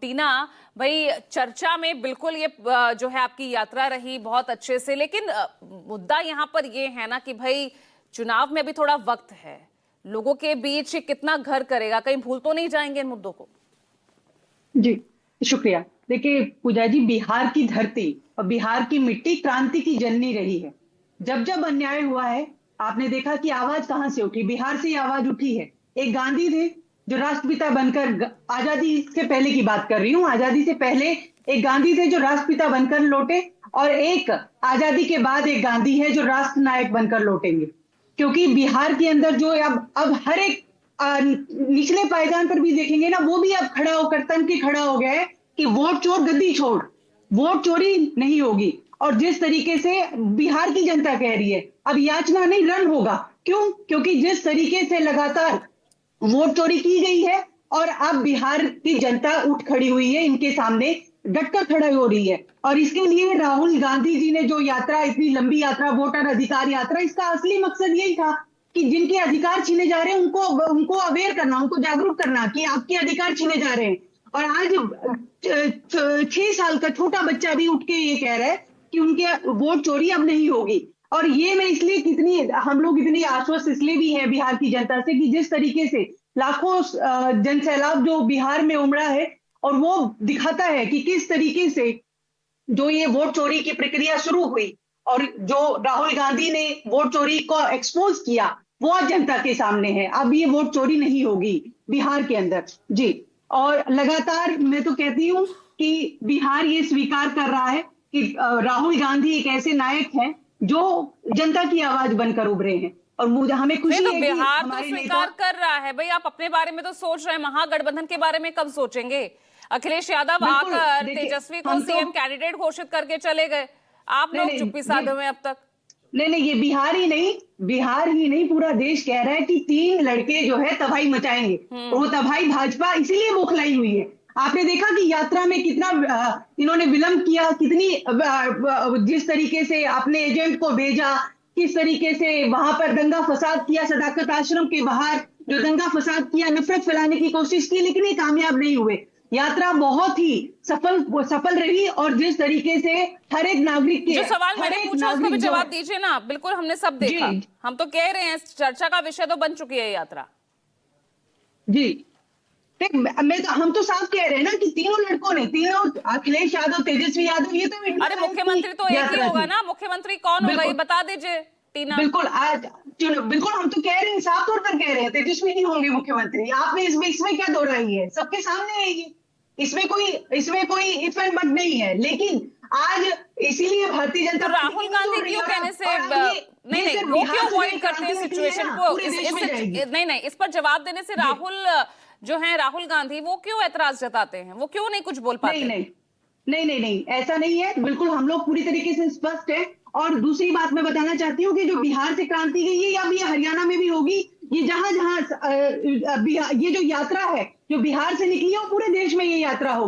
टीना भाई, चर्चा में बिल्कुल ये जो है आपकी यात्रा रही बहुत अच्छे से, लेकिन मुद्दा यहाँ पर ये है ना कि भाई चुनाव में अभी थोड़ा वक्त है, लोगों के बीच कितना घर करेगा, कहीं भूल तो नहीं जाएंगे इन मुद्दों को? जी, शुक्रिया। देखिए पूजा जी, बिहार की धरती और बिहार की मिट्टी क्रांति की जननी रही है। जब जब अन्याय हुआ है, आपने देखा कि आवाज कहां से उठी, बिहार से ही आवाज उठी है। एक गांधी थे जो राष्ट्रपिता बनकर, आजादी से पहले की बात कर रही हूँ, आजादी से पहले एक गांधी थे जो राष्ट्रपिता बनकर लौटे, और एक आजादी के बाद एक गांधी है जो राष्ट्र नायक बनकर लौटेंगे। क्योंकि बिहार के अंदर जो अब हर एक निचले पायदान पर भी देखेंगे ना, वो भी अब खड़ा होकर तन के खड़ा हो गया है कि वोट चोर गद्दी छोड़, वोट चोरी नहीं होगी। और जिस तरीके से बिहार की जनता कह रही है, अब याचना नहीं रण होगा। क्यों? क्योंकि जिस तरीके से लगातार वोट चोरी की गई है, और अब बिहार की जनता उठ खड़ी हुई है, इनके सामने डटकर खड़ा हो रही है। और इसके लिए राहुल गांधी जी ने जो यात्रा, इतनी लंबी यात्रा, वोटर अधिकार यात्रा, इसका असली मकसद यही था कि जिनके अधिकार छीने जा रहे हैं उनको उनको अवेयर करना, उनको जागरूक करना कि आपके अधिकार छीने जा रहे हैं। और आज 6 साल का छोटा बच्चा भी उठ के ये कह रहा है कि उनके वोट चोरी अब नहीं होगी। और ये मैं इसलिए कितनी हम लोग इतनी आश्वस्त इसलिए भी है बिहार की जनता से कि जिस तरीके से लाखों जनसैलाब जो बिहार में उमड़ा है, और वो दिखाता है कि किस तरीके से जो ये वोट चोरी की प्रक्रिया शुरू हुई और जो राहुल गांधी ने वोट चोरी को एक्सपोज किया, वो आज जनता के सामने है। अब ये वोट चोरी नहीं होगी बिहार के अंदर। जी, और लगातार मैं तो कहती हूँ कि बिहार ये स्वीकार कर रहा है कि राहुल गांधी एक ऐसे नायक हैं जो जनता की आवाज बनकर उभरे हैं। और मुझे हमें खुशी तो है कि बिहार तो हमारे स्वीकार कर रहा है भाई, आप अपने बारे में तो सोच रहे हैं, महागठबंधन के बारे में कब सोचेंगे? अखिलेश यादव आकर तेजस्वी को सीएम कैंडिडेट घोषित करके चले गए, आप लोग चुप्पी साधे हुए अब तक। नहीं, ये बिहार ही नहीं पूरा देश कह रहा है कि 3 लड़के जो है तबाही मचाएंगे। वो तबाही भाजपा इसीलिए बौखलाई हुई है। आपने देखा कि यात्रा में कितना इन्होंने विलंब किया, कितनी जिस तरीके से अपने एजेंट को भेजा, किस तरीके से वहां पर दंगा फसाद किया, सदाकत आश्रम के बाहर जो दंगा फसाद किया, नफरत फैलाने की कोशिश की, लेकिन ये कामयाब नहीं हुए। यात्रा बहुत ही सफल रही। और जिस तरीके से हर एक नागरिक के, जो सवाल मैंने पूछा उसको भी जवाब दीजिए ना। बिल्कुल, हमने सब देखा, हम तो कह रहे हैं चर्चा का विषय तो बन चुकी है यात्रा। जी, हम तो साफ कह रहे हैं ना कि तीनों लड़कों ने, तीनों अखिलेश यादव, तेजस्वी यादव, ये तो अरे मुख्यमंत्री तो एक ही होगा ना, मुख्यमंत्री कौन होगा ये बता दीजिए टीना। बिल्कुल, बिल्कुल हम तो कह रहे हैं, साफ तौर पर कह रहे हैं तेजस्वी नहीं होंगे मुख्यमंत्री। आपने इसमें क्या दोहराई है? सबके सामने है ये, इसमें कोई इफ एंड बट नहीं है। लेकिन आज इसीलिए भारतीय जनता तो राहुल गांधी क्यों कहने से नहीं वो क्यों अवॉइड करते हैं सिचुएशन को? नहीं, इस पर जवाब देने से राहुल जो है, राहुल गांधी, वो क्यों ऐतराज जताते हैं? वो क्यों नहीं कुछ बोल पाते? नहीं, ऐसा नहीं है। बिल्कुल हम लोग पूरी तरीके से स्पष्ट है। और दूसरी बात मैं बताना चाहती हूँ कि जो बिहार से क्रांति गई है, अब ये हरियाणा में भी होगी। ये जहां जहां ये जो यात्रा है जो बिहार से निकली है, वो पूरे देश में ये यात्रा होगी।